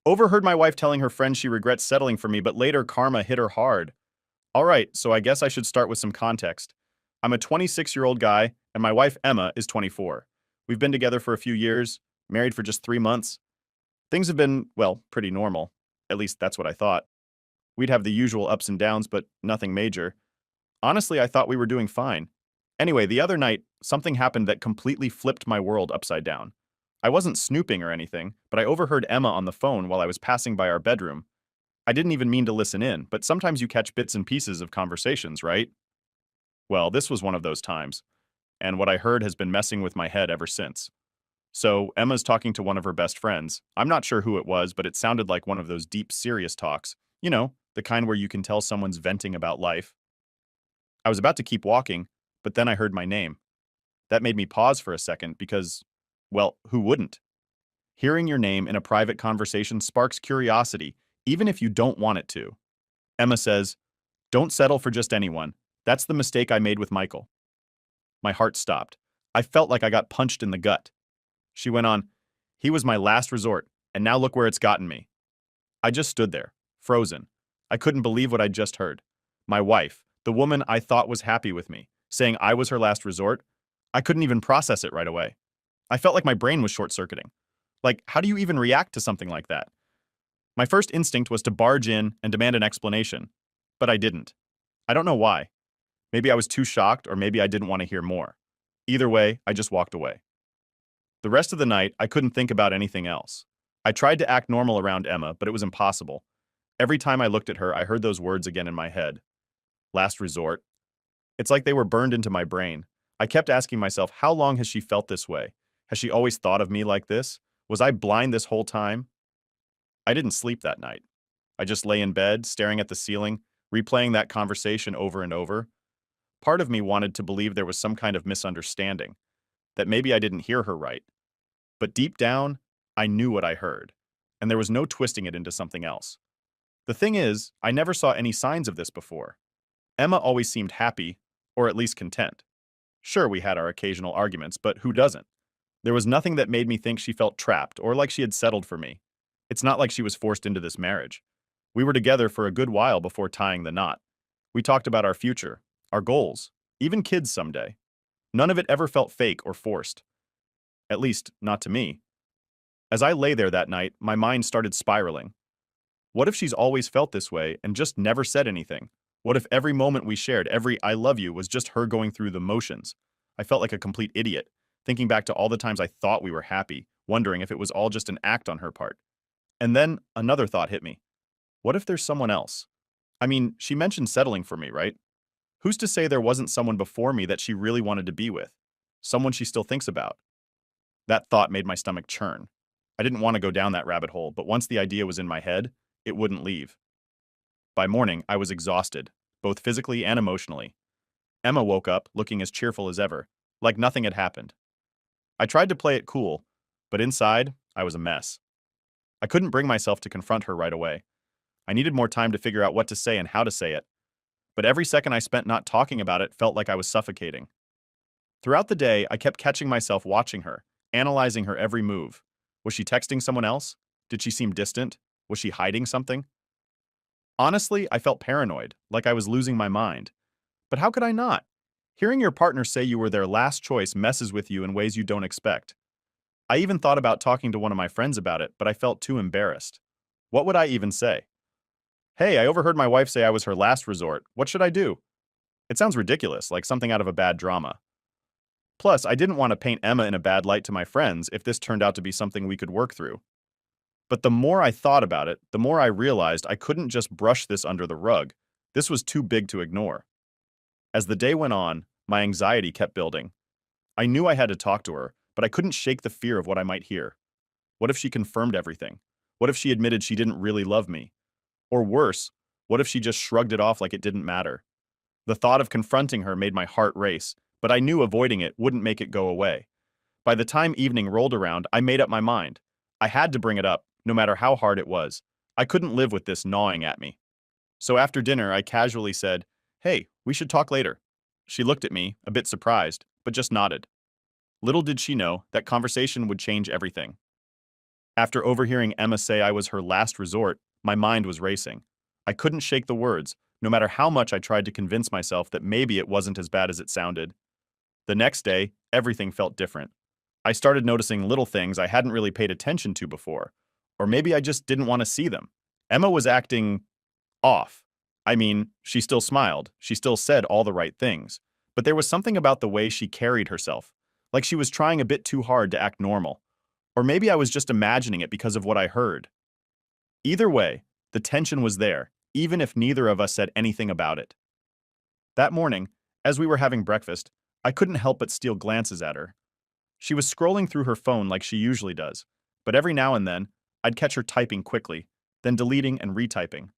Overheard my wife telling her friend she regrets settling for me, but later karma hit her hard. Alright, so I guess I should start with some context. I'm a 26-year-old guy, and my wife Emma is 24. We've been together for a few years, married for just 3 months. Things have been, well, pretty normal. At least that's what I thought. We'd have the usual ups and downs, but nothing major. Honestly, I thought we were doing fine. Anyway, the other night, something happened that completely flipped my world upside down. I wasn't snooping or anything, but I overheard Emma on the phone while I was passing by our bedroom. I didn't even mean to listen in, but sometimes you catch bits and pieces of conversations, right? Well, this was one of those times, and what I heard has been messing with my head ever since. So, Emma's talking to one of her best friends. I'm not sure who it was, but it sounded like one of those deep, serious talks. You know, the kind where you can tell someone's venting about life. I was about to keep walking, but then I heard my name. That made me pause for a second because, well, who wouldn't? Hearing your name in a private conversation sparks curiosity, even if you don't want it to. Emma says, "Don't settle for just anyone. That's the mistake I made with Michael." My heart stopped. I felt like I got punched in the gut. She went on, "He was my last resort, and now look where it's gotten me." I just stood there, frozen. I couldn't believe what I'd just heard. My wife, the woman I thought was happy with me, saying I was her last resort. I couldn't even process it right away. I felt like my brain was short-circuiting. Like, how do you even react to something like that? My first instinct was to barge in and demand an explanation, but I didn't. I don't know why. Maybe I was too shocked, or maybe I didn't want to hear more. Either way, I just walked away. The rest of the night, I couldn't think about anything else. I tried to act normal around Emma, but it was impossible. Every time I looked at her, I heard those words again in my head. Last resort. It's like they were burned into my brain. I kept asking myself, how long has she felt this way? Has she always thought of me like this? Was I blind this whole time? I didn't sleep that night. I just lay in bed, staring at the ceiling, replaying that conversation over and over. Part of me wanted to believe there was some kind of misunderstanding, that maybe I didn't hear her right. But deep down, I knew what I heard, and there was no twisting it into something else. The thing is, I never saw any signs of this before. Emma always seemed happy, or at least content. Sure, we had our occasional arguments, but who doesn't? There was nothing that made me think she felt trapped or like she had settled for me. It's not like she was forced into this marriage. We were together for a good while before tying the knot. We talked about our future, our goals, even kids someday. None of it ever felt fake or forced. At least, not to me. As I lay there that night, my mind started spiraling. What if she's always felt this way and just never said anything? What if every moment we shared, every "I love you," was just her going through the motions? I felt like a complete idiot, thinking back to all the times I thought we were happy, wondering if it was all just an act on her part. And then another thought hit me. What if there's someone else? I mean, she mentioned settling for me, right? Who's to say there wasn't someone before me that she really wanted to be with? Someone she still thinks about? That thought made my stomach churn. I didn't want to go down that rabbit hole, but once the idea was in my head, it wouldn't leave. By morning, I was exhausted, both physically and emotionally. Emma woke up, looking as cheerful as ever, like nothing had happened. I tried to play it cool, but inside, I was a mess. I couldn't bring myself to confront her right away. I needed more time to figure out what to say and how to say it. But every second I spent not talking about it felt like I was suffocating. Throughout the day, I kept catching myself watching her, analyzing her every move. Was she texting someone else? Did she seem distant? Was she hiding something? Honestly, I felt paranoid, like I was losing my mind. But how could I not? Hearing your partner say you were their last choice messes with you in ways you don't expect. I even thought about talking to one of my friends about it, but I felt too embarrassed. What would I even say? "Hey, I overheard my wife say I was her last resort. What should I do?" It sounds ridiculous, like something out of a bad drama. Plus, I didn't want to paint Emma in a bad light to my friends if this turned out to be something we could work through. But the more I thought about it, the more I realized I couldn't just brush this under the rug. This was too big to ignore. As the day went on, my anxiety kept building. I knew I had to talk to her, but I couldn't shake the fear of what I might hear. What if she confirmed everything? What if she admitted she didn't really love me? Or worse, what if she just shrugged it off like it didn't matter? The thought of confronting her made my heart race, but I knew avoiding it wouldn't make it go away. By the time evening rolled around, I made up my mind. I had to bring it up, no matter how hard it was. I couldn't live with this gnawing at me. So after dinner, I casually said, "Hey, we should talk later." She looked at me, a bit surprised, but just nodded. Little did she know that conversation would change everything. After overhearing Emma say I was her last resort, my mind was racing. I couldn't shake the words, no matter how much I tried to convince myself that maybe it wasn't as bad as it sounded. The next day, everything felt different. I started noticing little things I hadn't really paid attention to before, or maybe I just didn't want to see them. Emma was acting off. I mean, she still smiled, she still said all the right things, but there was something about the way she carried herself, like she was trying a bit too hard to act normal. Or maybe I was just imagining it because of what I heard. Either way, the tension was there, even if neither of us said anything about it. That morning, as we were having breakfast, I couldn't help but steal glances at her. She was scrolling through her phone like she usually does, but every now and then, I'd catch her typing quickly, then deleting and retyping.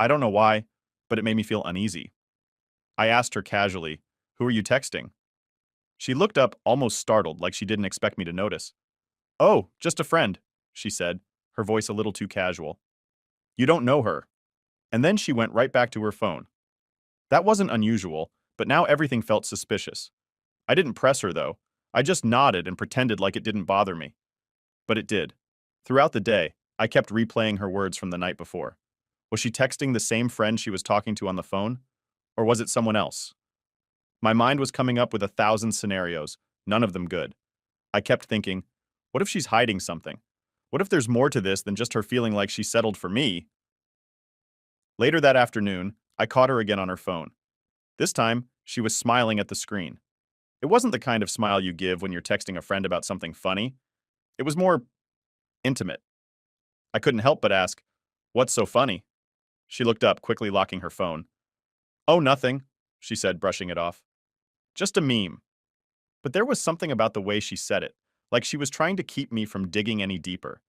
I don't know why, but it made me feel uneasy. I asked her casually, "Who are you texting?" She looked up, almost startled, like she didn't expect me to notice. "Oh, just a friend," she said, her voice a little too casual. "You don't know her." And then she went right back to her phone. That wasn't unusual, but now everything felt suspicious. I didn't press her, though. I just nodded and pretended like it didn't bother me. But it did. Throughout the day, I kept replaying her words from the night before. Was she texting the same friend she was talking to on the phone? Or was it someone else? My mind was coming up with 1,000 scenarios, none of them good. I kept thinking, what if she's hiding something? What if there's more to this than just her feeling like she settled for me? Later that afternoon, I caught her again on her phone. This time, she was smiling at the screen. It wasn't the kind of smile you give when you're texting a friend about something funny. It was more intimate. I couldn't help but ask, "What's so funny?" She looked up, quickly locking her phone. "Oh, nothing," she said, brushing it off. "Just a meme." But there was something about the way she said it, like she was trying to keep me from digging any deeper.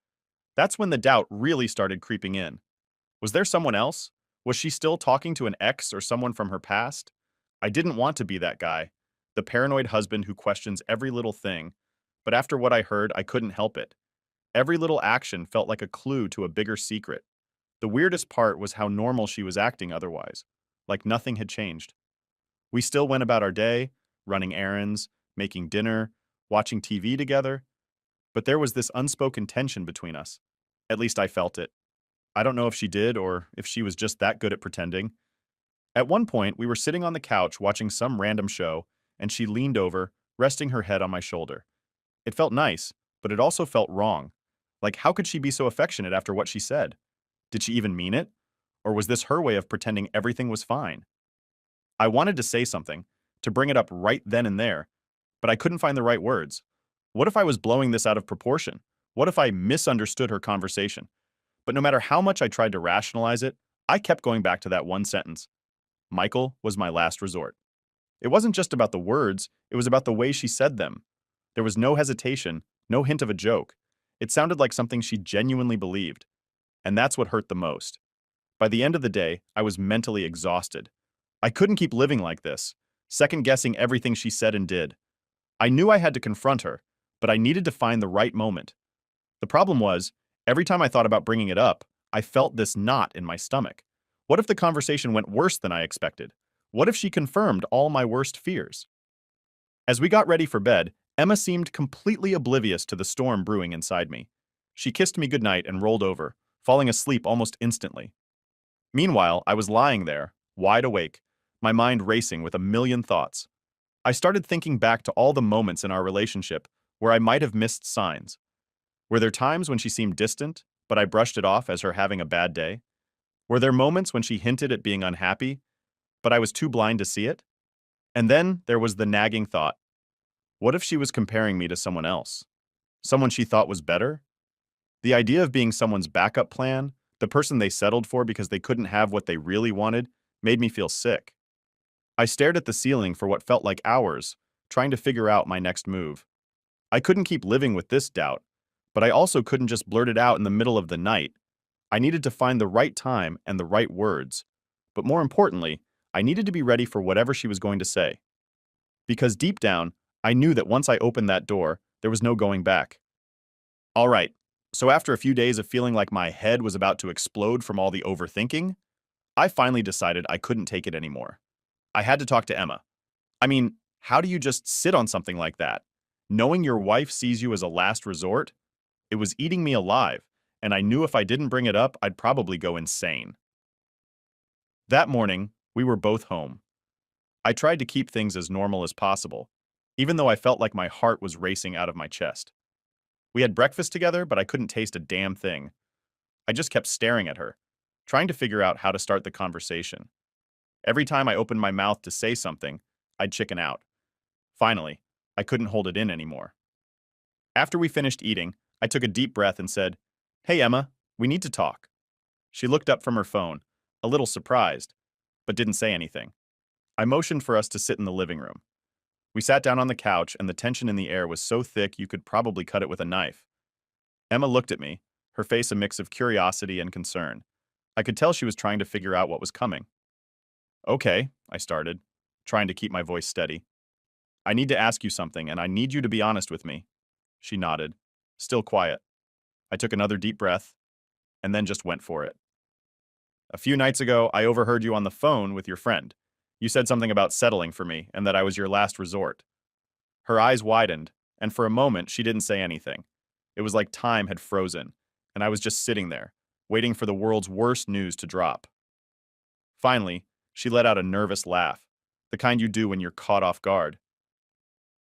That's when the doubt really started creeping in. Was there someone else? Was she still talking to an ex or someone from her past? I didn't want to be that guy, the paranoid husband who questions every little thing, but after what I heard, I couldn't help it. Every little action felt like a clue to a bigger secret. The weirdest part was how normal she was acting otherwise, like nothing had changed. We still went about our day, running errands, making dinner, watching TV together, but there was this unspoken tension between us. At least I felt it. I don't know if she did or if she was just that good at pretending. At one point, we were sitting on the couch watching some random show, and she leaned over, resting her head on my shoulder. It felt nice, but it also felt wrong. Like, how could she be so affectionate after what she said? Did she even mean it? Or was this her way of pretending everything was fine? I wanted to say something, to bring it up right then and there, but I couldn't find the right words. What if I was blowing this out of proportion? What if I misunderstood her conversation? But no matter how much I tried to rationalize it, I kept going back to that one sentence. Michael was my last resort. It wasn't just about the words, it was about the way she said them. There was no hesitation, no hint of a joke. It sounded like something she genuinely believed. And that's what hurt the most. By the end of the day, I was mentally exhausted. I couldn't keep living like this, second-guessing everything she said and did. I knew I had to confront her, but I needed to find the right moment. The problem was, every time I thought about bringing it up, I felt this knot in my stomach. What if the conversation went worse than I expected? What if she confirmed all my worst fears? As we got ready for bed, Emma seemed completely oblivious to the storm brewing inside me. She kissed me goodnight and rolled over, falling asleep almost instantly. Meanwhile, I was lying there, wide awake, my mind racing with a million thoughts. I started thinking back to all the moments in our relationship where I might have missed signs. Were there times when she seemed distant, but I brushed it off as her having a bad day? Were there moments when she hinted at being unhappy, but I was too blind to see it? And then there was the nagging thought. What if she was comparing me to someone else? Someone she thought was better? The idea of being someone's backup plan, the person they settled for because they couldn't have what they really wanted, made me feel sick. I stared at the ceiling for what felt like hours, trying to figure out my next move. I couldn't keep living with this doubt, but I also couldn't just blurt it out in the middle of the night. I needed to find the right time and the right words. But more importantly, I needed to be ready for whatever she was going to say. Because deep down, I knew that once I opened that door, there was no going back. All right, so after a few days of feeling like my head was about to explode from all the overthinking, I finally decided I couldn't take it anymore. I had to talk to Emma. I mean, how do you just sit on something like that? Knowing your wife sees you as a last resort? It was eating me alive, and I knew if I didn't bring it up, I'd probably go insane. That morning, we were both home. I tried to keep things as normal as possible, even though I felt like my heart was racing out of my chest. We had breakfast together, but I couldn't taste a damn thing. I just kept staring at her, trying to figure out how to start the conversation. Every time I opened my mouth to say something, I'd chicken out. Finally, I couldn't hold it in anymore. After we finished eating, I took a deep breath and said, "Hey, Emma, we need to talk." She looked up from her phone, a little surprised, but didn't say anything. I motioned for us to sit in the living room. We sat down on the couch, and the tension in the air was so thick you could probably cut it with a knife. Emma looked at me, her face a mix of curiosity and concern. I could tell she was trying to figure out what was coming. "Okay," I started, trying to keep my voice steady. "I need to ask you something, and I need you to be honest with me." She nodded, still quiet. I took another deep breath, and then just went for it. "A few nights ago, I overheard you on the phone with your friend. You said something about settling for me, and that I was your last resort." Her eyes widened, and for a moment she didn't say anything. It was like time had frozen, and I was just sitting there, waiting for the world's worst news to drop. Finally, she let out a nervous laugh, the kind you do when you're caught off guard.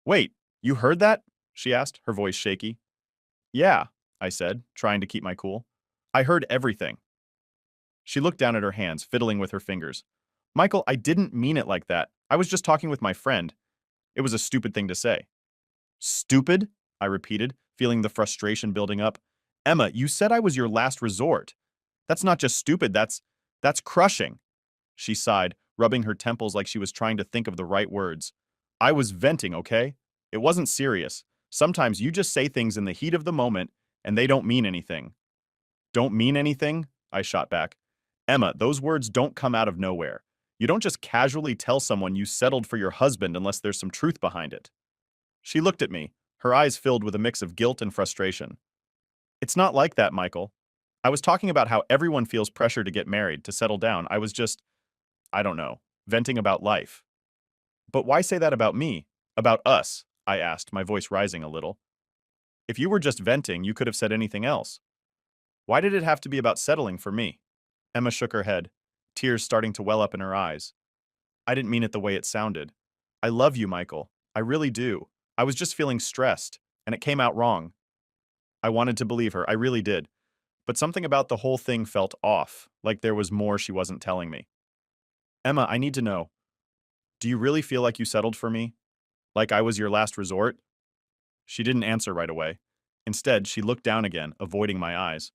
"Wait, you heard that?" she asked, her voice shaky. "Yeah," I said, trying to keep my cool. "I heard everything." She looked down at her hands, fiddling with her fingers. "Michael, I didn't mean it like that. I was just talking with my friend. It was a stupid thing to say." "Stupid?" I repeated, feeling the frustration building up. "Emma, you said I was your last resort. That's not just stupid, that's crushing." She sighed, rubbing her temples like she was trying to think of the right words. "I was venting, okay? It wasn't serious. Sometimes you just say things in the heat of the moment, and they don't mean anything." "Don't mean anything?" I shot back. "Emma, those words don't come out of nowhere. You don't just casually tell someone you settled for your husband unless there's some truth behind it." She looked at me, her eyes filled with a mix of guilt and frustration. "It's not like that, Michael. I was talking about how everyone feels pressure to get married, to settle down. I was just, I don't know, venting about life." "But why say that about me? About us?" I asked, my voice rising a little. "If you were just venting, you could have said anything else. Why did it have to be about settling for me?" Emma shook her head, tears starting to well up in her eyes. "I didn't mean it the way it sounded. I love you, Michael. I really do. I was just feeling stressed, and it came out wrong." I wanted to believe her, I really did. But something about the whole thing felt off, like there was more she wasn't telling me. "Emma, I need to know. Do you really feel like you settled for me? Like I was your last resort?" She didn't answer right away. Instead, she looked down again, avoiding my eyes.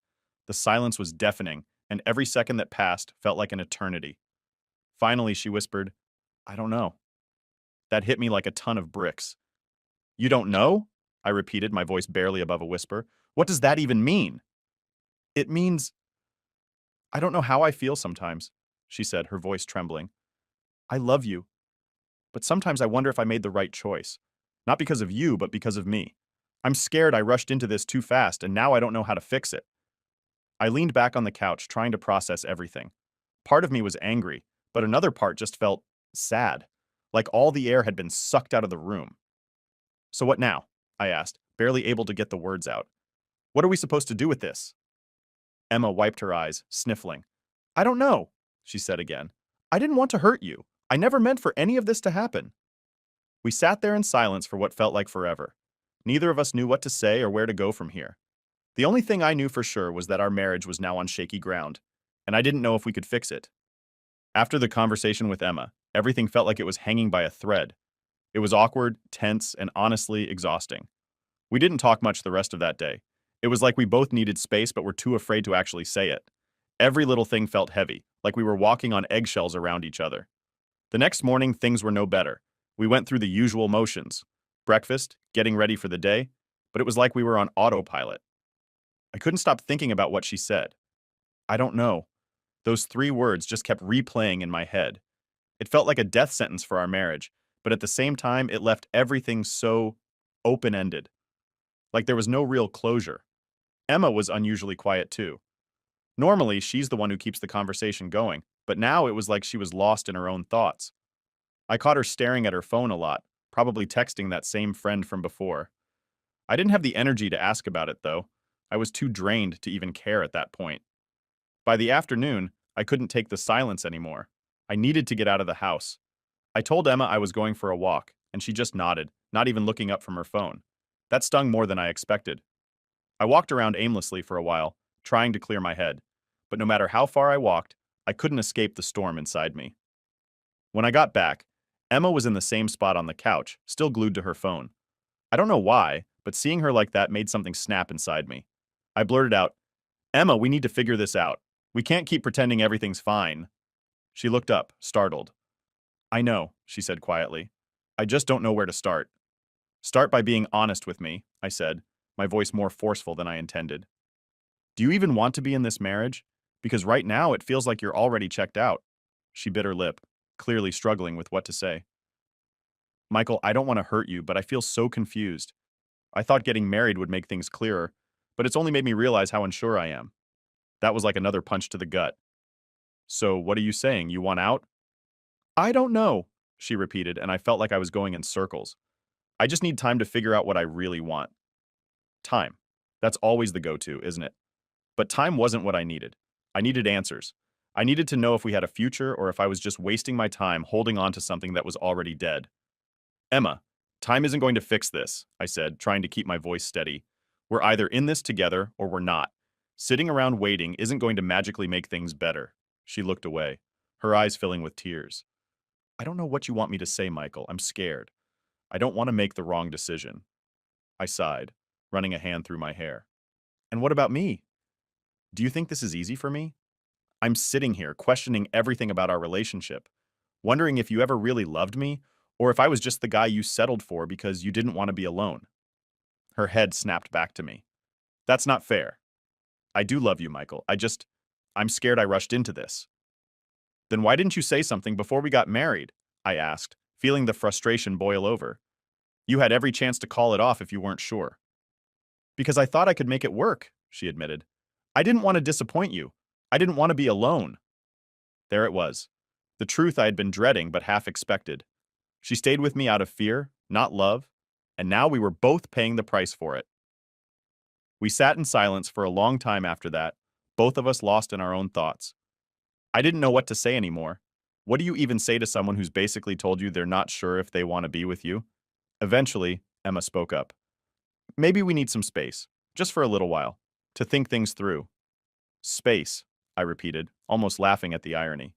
The silence was deafening, and every second that passed felt like an eternity. Finally, she whispered, "I don't know." That hit me like a ton of bricks. "You don't know?" I repeated, my voice barely above a whisper. "What does that even mean?" "It means I don't know how I feel sometimes," she said, her voice trembling. "I love you, but sometimes I wonder if I made the right choice. Not because of you, but because of me. I'm scared I rushed into this too fast, and now I don't know how to fix it." I leaned back on the couch, trying to process everything. Part of me was angry, but another part just felt sad, like all the air had been sucked out of the room. "So what now?" I asked, barely able to get the words out. "What are we supposed to do with this?" Emma wiped her eyes, sniffling. "I don't know," she said again. "I didn't want to hurt you. I never meant for any of this to happen." We sat there in silence for what felt like forever. Neither of us knew what to say or where to go from here. The only thing I knew for sure was that our marriage was now on shaky ground, and I didn't know if we could fix it. After the conversation with Emma, everything felt like it was hanging by a thread. It was awkward, tense, and honestly exhausting. We didn't talk much the rest of that day. It was like we both needed space but were too afraid to actually say it. Every little thing felt heavy, like we were walking on eggshells around each other. The next morning, things were no better. We went through the usual motions. Breakfast, getting ready for the day, but it was like we were on autopilot. I couldn't stop thinking about what she said. "I don't know." Those three words just kept replaying in my head. It felt like a death sentence for our marriage, but at the same time, it left everything so open-ended. Like there was no real closure. Emma was unusually quiet too. Normally, she's the one who keeps the conversation going, but now it was like she was lost in her own thoughts. I caught her staring at her phone a lot, probably texting that same friend from before. I didn't have the energy to ask about it, though. I was too drained to even care at that point. By the afternoon, I couldn't take the silence anymore. I needed to get out of the house. I told Emma I was going for a walk, and she just nodded, not even looking up from her phone. That stung more than I expected. I walked around aimlessly for a while, trying to clear my head. But no matter how far I walked, I couldn't escape the storm inside me. When I got back, Emma was in the same spot on the couch, still glued to her phone. I don't know why, but seeing her like that made something snap inside me. I blurted out, "Emma, we need to figure this out. We can't keep pretending everything's fine." She looked up, startled. "I know," she said quietly. "I just don't know where to start." "Start by being honest with me," I said, my voice more forceful than I intended. "Do you even want to be in this marriage? Because right now it feels like you're already checked out." She bit her lip, clearly struggling with what to say. "Michael, I don't want to hurt you, but I feel so confused. I thought getting married would make things clearer, but it's only made me realize how unsure I am." That was like another punch to the gut. "So what are you saying? You want out?" "I don't know," she repeated, and I felt like I was going in circles. "I just need time to figure out what I really want." Time. That's always the go-to, isn't it? But time wasn't what I needed. I needed answers. I needed to know if we had a future or if I was just wasting my time holding on to something that was already dead. "Emma, time isn't going to fix this," I said, trying to keep my voice steady. "We're either in this together or we're not. Sitting around waiting isn't going to magically make things better." She looked away, her eyes filling with tears. "I don't know what you want me to say, Michael. I'm scared. I don't want to make the wrong decision." I sighed, running a hand through my hair. "And what about me? Do you think this is easy for me? I'm sitting here questioning everything about our relationship, wondering if you ever really loved me, or if I was just the guy you settled for because you didn't want to be alone." Her head snapped back to me. "That's not fair. I do love you, Michael. I'm scared I rushed into this." "Then why didn't you say something before we got married?" I asked, feeling the frustration boil over. "You had every chance to call it off if you weren't sure." "Because I thought I could make it work," she admitted. "I didn't want to disappoint you. I didn't want to be alone." There it was. The truth I had been dreading but half expected. She stayed with me out of fear, not love, and now we were both paying the price for it. We sat in silence for a long time after that, both of us lost in our own thoughts. I didn't know what to say anymore. What do you even say to someone who's basically told you they're not sure if they want to be with you? Eventually, Emma spoke up. "Maybe we need some space, just for a little while, to think things through." "Space," I repeated, almost laughing at the irony.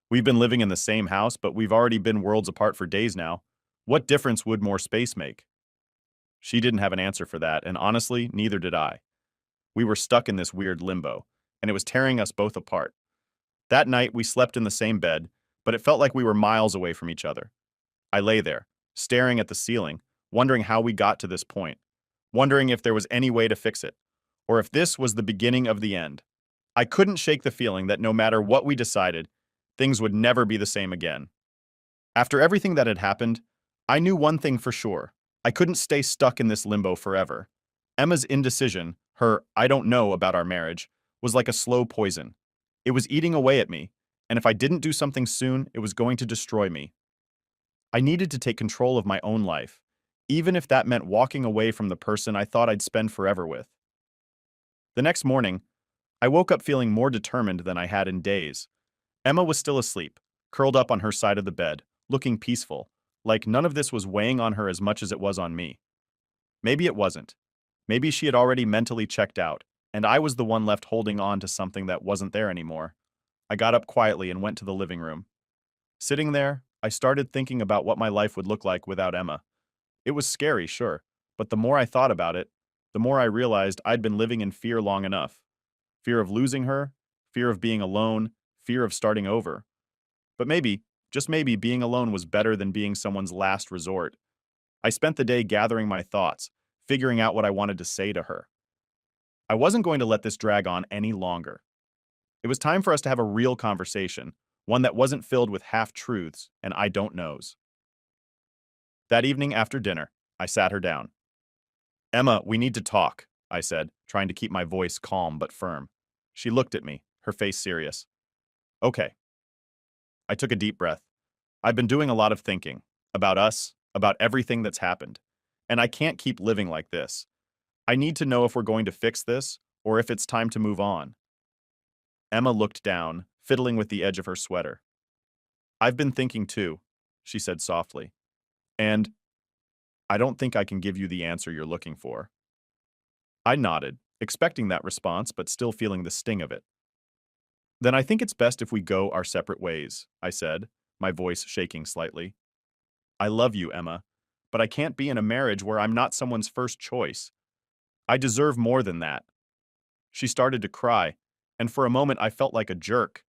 "We've been living in the same house, but we've already been worlds apart for days now. What difference would more space make?" She didn't have an answer for that, and honestly, neither did I. We were stuck in this weird limbo, and it was tearing us both apart. That night, we slept in the same bed, but it felt like we were miles away from each other. I lay there, staring at the ceiling, wondering how we got to this point, wondering if there was any way to fix it, or if this was the beginning of the end. I couldn't shake the feeling that no matter what we decided, things would never be the same again. After everything that had happened, I knew one thing for sure. I couldn't stay stuck in this limbo forever. Emma's indecision, her "I don't know" about our marriage, was like a slow poison. It was eating away at me, and if I didn't do something soon, it was going to destroy me. I needed to take control of my own life, even if that meant walking away from the person I thought I'd spend forever with. The next morning, I woke up feeling more determined than I had in days. Emma was still asleep, curled up on her side of the bed, looking peaceful, like none of this was weighing on her as much as it was on me. Maybe it wasn't. Maybe she had already mentally checked out, and I was the one left holding on to something that wasn't there anymore. I got up quietly and went to the living room. Sitting there, I started thinking about what my life would look like without Emma. It was scary, sure, but the more I thought about it, the more I realized I'd been living in fear long enough. Fear of losing her, fear of being alone, fear of starting over. But maybe, just maybe, being alone was better than being someone's last resort. I spent the day gathering my thoughts, figuring out what I wanted to say to her. I wasn't going to let this drag on any longer. It was time for us to have a real conversation, one that wasn't filled with half-truths and I don't knows. That evening after dinner, I sat her down. "Emma, we need to talk," I said, trying to keep my voice calm but firm. She looked at me, her face serious. "Okay." I took a deep breath. "I've been doing a lot of thinking. About us, about everything that's happened. And I can't keep living like this. I need to know if we're going to fix this or if it's time to move on. Emma looked down, fiddling with the edge of her sweater. I've been thinking too, she said softly. And I don't think I can give you the answer you're looking for. I nodded, expecting that response, but still feeling the sting of it. Then I think it's best if we go our separate ways, I said, my voice shaking slightly. I love you, Emma, but I can't be in a marriage where I'm not someone's first choice. I deserve more than that. She started to cry, and for a moment I felt like a jerk.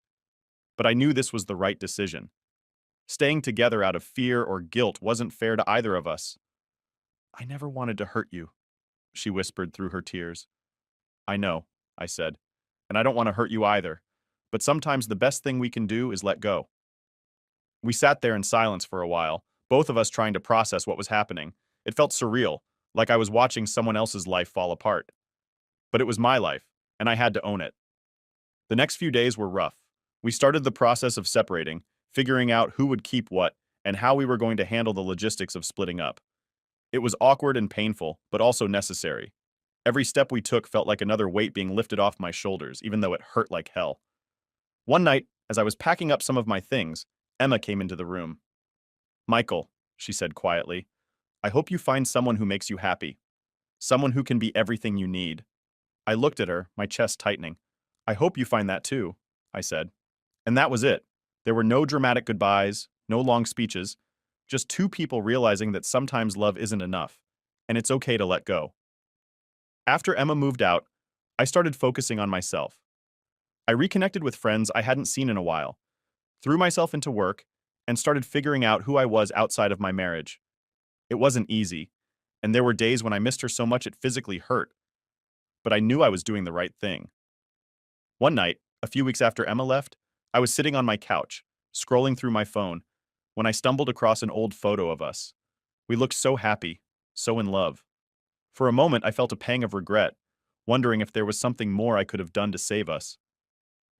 But I knew this was the right decision. Staying together out of fear or guilt wasn't fair to either of us. I never wanted to hurt you, she whispered through her tears. I know, I said, and I don't want to hurt you either. But sometimes the best thing we can do is let go. We sat there in silence for a while, both of us trying to process what was happening. It felt surreal, like I was watching someone else's life fall apart. But it was my life, and I had to own it. The next few days were rough. We started the process of separating, figuring out who would keep what, and how we were going to handle the logistics of splitting up. It was awkward and painful, but also necessary. Every step we took felt like another weight being lifted off my shoulders, even though it hurt like hell. One night, as I was packing up some of my things, Emma came into the room. Michael, she said quietly, I hope you find someone who makes you happy. Someone who can be everything you need. I looked at her, my chest tightening. I hope you find that too, I said. And that was it. There were no dramatic goodbyes, no long speeches, just two people realizing that sometimes love isn't enough, and it's okay to let go. After Emma moved out, I started focusing on myself. I reconnected with friends I hadn't seen in a while, threw myself into work, and started figuring out who I was outside of my marriage. It wasn't easy, and there were days when I missed her so much it physically hurt, but I knew I was doing the right thing. One night, a few weeks after Emma left, I was sitting on my couch, scrolling through my phone, when I stumbled across an old photo of us. We looked so happy, so in love. For a moment, I felt a pang of regret, wondering if there was something more I could have done to save us.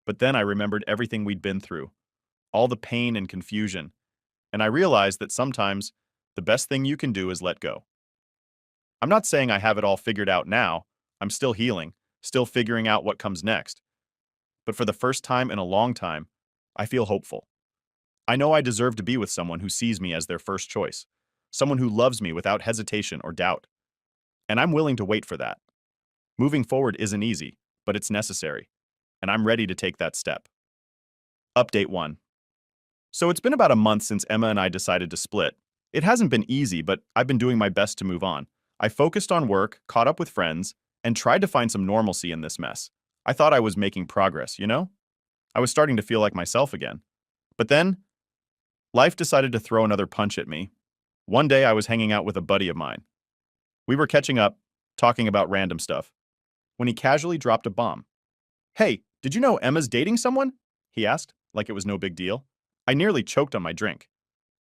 But then I remembered everything we'd been through, all the pain and confusion, and I realized that sometimes the best thing you can do is let go. I'm not saying I have it all figured out now. I'm still healing, still figuring out what comes next. But for the first time in a long time, I feel hopeful. I know I deserve to be with someone who sees me as their first choice, someone who loves me without hesitation or doubt. And I'm willing to wait for that. Moving forward isn't easy, but it's necessary, and I'm ready to take that step. Update 1. So it's been about a month since Emma and I decided to split. It hasn't been easy, but I've been doing my best to move on. I focused on work, caught up with friends, and tried to find some normalcy in this mess. I thought I was making progress, you know? I was starting to feel like myself again. But then, life decided to throw another punch at me. One day I was hanging out with a buddy of mine. We were catching up, talking about random stuff, when he casually dropped a bomb. Hey, did you know Emma's dating someone? He asked, like it was no big deal. I nearly choked on my drink.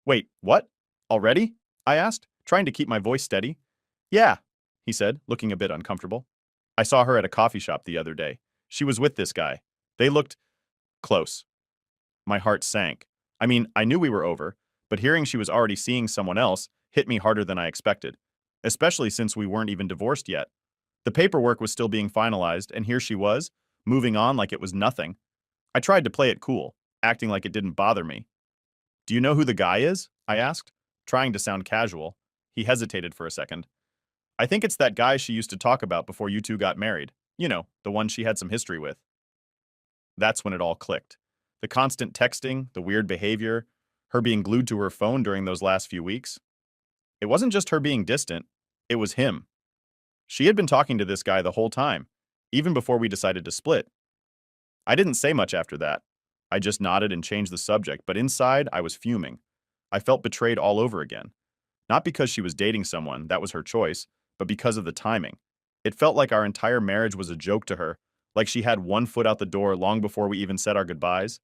Wait, what? Already? I asked, trying to keep my voice steady. Yeah, he said, looking a bit uncomfortable. I saw her at a coffee shop the other day. She was with this guy. They looked close. My heart sank. I mean, I knew we were over, but hearing she was already seeing someone else hit me harder than I expected, especially since we weren't even divorced yet. The paperwork was still being finalized, and here she was, moving on like it was nothing. I tried to play it cool, acting like it didn't bother me. Do you know who the guy is? I asked, trying to sound casual. He hesitated for a second. I think it's that guy she used to talk about before you two got married. You know, the one she had some history with. That's when it all clicked. The constant texting, the weird behavior, her being glued to her phone during those last few weeks. It wasn't just her being distant, it was him. She had been talking to this guy the whole time, even before we decided to split. I didn't say much after that. I just nodded and changed the subject, but inside, I was fuming. I felt betrayed all over again. Not because she was dating someone, that was her choice, but because of the timing. It felt like our entire marriage was a joke to her, like she had one foot out the door long before we even said our goodbyes.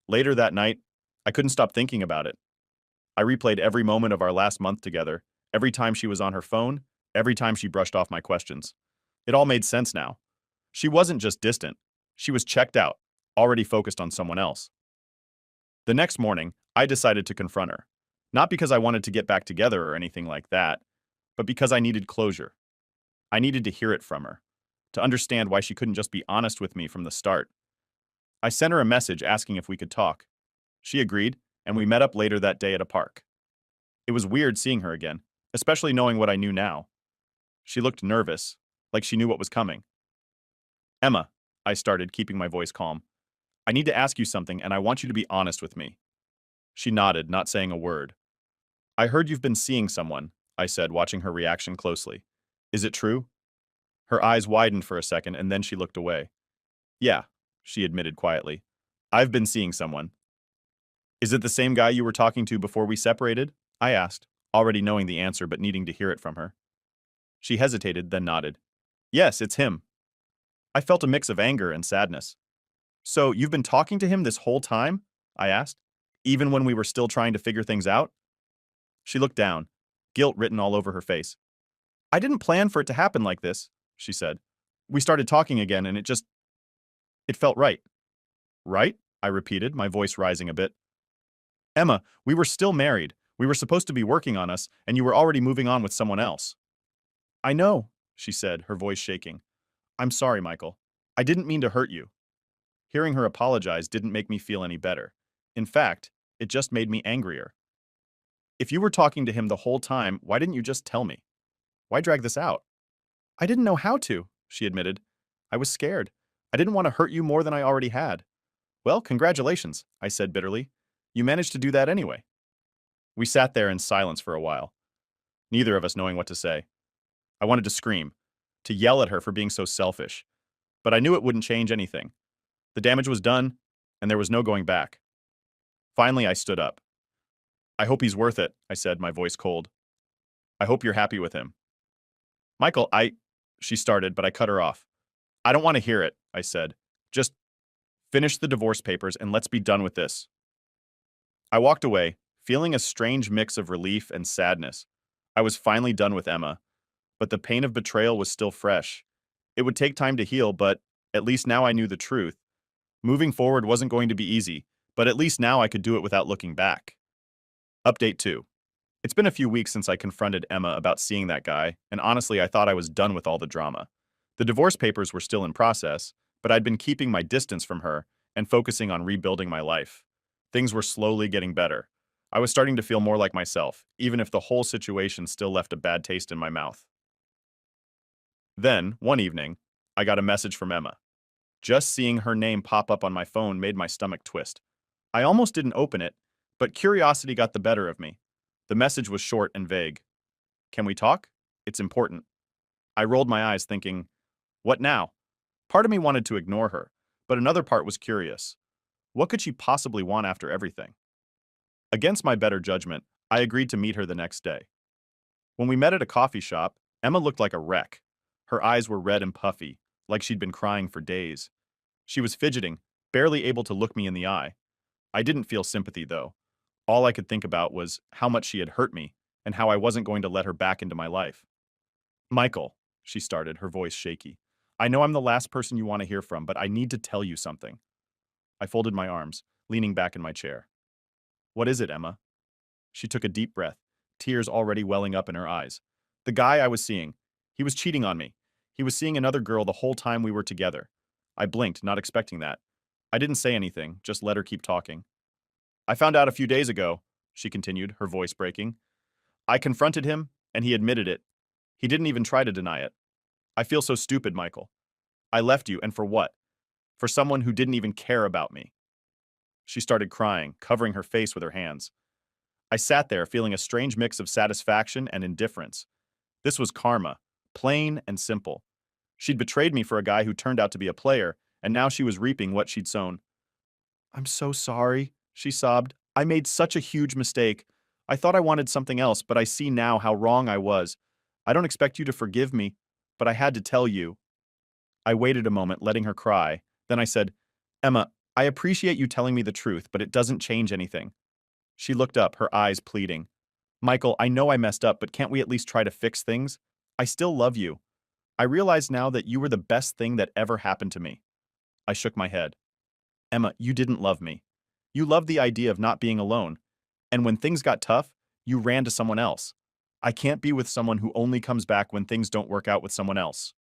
Later that night, I couldn't stop thinking about it. I replayed every moment of our last month together, every time she was on her phone, every time she brushed off my questions. It all made sense now. She wasn't just distant. She was checked out, already focused on someone else. The next morning, I decided to confront her. Not because I wanted to get back together or anything like that, but because I needed closure. I needed to hear it from her, to understand why she couldn't just be honest with me from the start. I sent her a message asking if we could talk. She agreed, and we met up later that day at a park. It was weird seeing her again, especially knowing what I knew now. She looked nervous, like she knew what was coming. Emma, I started, keeping my voice calm. I need to ask you something, and I want you to be honest with me. She nodded, not saying a word. I heard you've been seeing someone, I said, watching her reaction closely. Is it true? Her eyes widened for a second, and then she looked away. Yeah, she admitted quietly. I've been seeing someone. Is it the same guy you were talking to before we separated? I asked, already knowing the answer but needing to hear it from her. She hesitated, then nodded. Yes, it's him. I felt a mix of anger and sadness. So, you've been talking to him this whole time? I asked, even when we were still trying to figure things out? She looked down, guilt written all over her face. I didn't plan for it to happen like this, she said. We started talking again and it felt right. Right? I repeated, my voice rising a bit. Emma, we were still married. We were supposed to be working on us, and you were already moving on with someone else. I know, she said, her voice shaking. I'm sorry, Michael. I didn't mean to hurt you. Hearing her apologize didn't make me feel any better. In fact, it just made me angrier. If you were talking to him the whole time, why didn't you just tell me? Why drag this out? I didn't know how to, she admitted. I was scared. I didn't want to hurt you more than I already had. Well, congratulations, I said bitterly. You managed to do that anyway. We sat there in silence for a while, neither of us knowing what to say. I wanted to scream, to yell at her for being so selfish, but I knew it wouldn't change anything. The damage was done, and there was no going back. Finally, I stood up. I hope he's worth it, I said, my voice cold. I hope you're happy with him. Michael, she started, but I cut her off. I don't want to hear it, I said. Just finish the divorce papers and let's be done with this. I walked away, feeling a strange mix of relief and sadness. I was finally done with Emma, but the pain of betrayal was still fresh. It would take time to heal, but at least now I knew the truth. Moving forward wasn't going to be easy, but at least now I could do it without looking back. Update 2. It's been a few weeks since I confronted Emma about seeing that guy, and honestly, I thought I was done with all the drama. The divorce papers were still in process, but I'd been keeping my distance from her and focusing on rebuilding my life. Things were slowly getting better. I was starting to feel more like myself, even if the whole situation still left a bad taste in my mouth. Then, one evening, I got a message from Emma. Just seeing her name pop up on my phone made my stomach twist. I almost didn't open it, but curiosity got the better of me. The message was short and vague. Can we talk? It's important. I rolled my eyes thinking, what now? Part of me wanted to ignore her, but another part was curious. What could she possibly want after everything? Against my better judgment, I agreed to meet her the next day. When we met at a coffee shop, Emma looked like a wreck. Her eyes were red and puffy, like she'd been crying for days. She was fidgeting, barely able to look me in the eye. I didn't feel sympathy, though. All I could think about was how much she had hurt me and how I wasn't going to let her back into my life. Michael, she started, her voice shaky. I know I'm the last person you want to hear from, but I need to tell you something. I folded my arms, leaning back in my chair. What is it, Emma? She took a deep breath, tears already welling up in her eyes. The guy I was seeing, he was cheating on me. He was seeing another girl the whole time we were together. I blinked, not expecting that. I didn't say anything, just let her keep talking. I found out a few days ago, she continued, her voice breaking. I confronted him, and he admitted it. He didn't even try to deny it. I feel so stupid, Michael. I left you, and for what? For someone who didn't even care about me. She started crying, covering her face with her hands. I sat there feeling a strange mix of satisfaction and indifference. This was karma, plain and simple. She'd betrayed me for a guy who turned out to be a player, and now she was reaping what she'd sown. I'm so sorry, she sobbed. I made such a huge mistake. I thought I wanted something else, but I see now how wrong I was. I don't expect you to forgive me, but I had to tell you. I waited a moment, letting her cry. Then I said, Emma, I appreciate you telling me the truth, but it doesn't change anything. She looked up, her eyes pleading. Michael, I know I messed up, but can't we at least try to fix things? I still love you. I realize now that you were the best thing that ever happened to me. I shook my head. Emma, you didn't love me. You loved the idea of not being alone. And when things got tough, you ran to someone else. I can't be with someone who only comes back when things don't work out with someone else.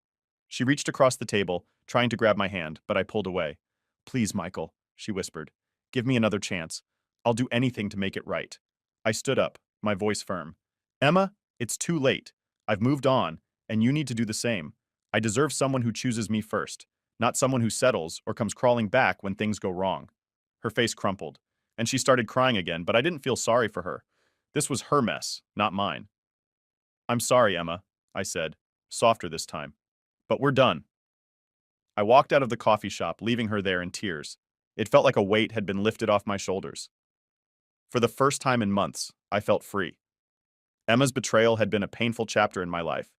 She reached across the table, trying to grab my hand, but I pulled away. Please, Michael, she whispered. Give me another chance. I'll do anything to make it right. I stood up, my voice firm. Emma, it's too late. I've moved on, and you need to do the same. I deserve someone who chooses me first, not someone who settles or comes crawling back when things go wrong. Her face crumpled, and she started crying again, but I didn't feel sorry for her. This was her mess, not mine. I'm sorry, Emma, I said, softer this time. But we're done. I walked out of the coffee shop, leaving her there in tears. It felt like a weight had been lifted off my shoulders. For the first time in months, I felt free. Emma's betrayal had been a painful chapter in my life,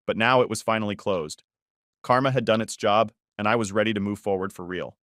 but now it was finally closed. Karma had done its job, and I was ready to move forward for real.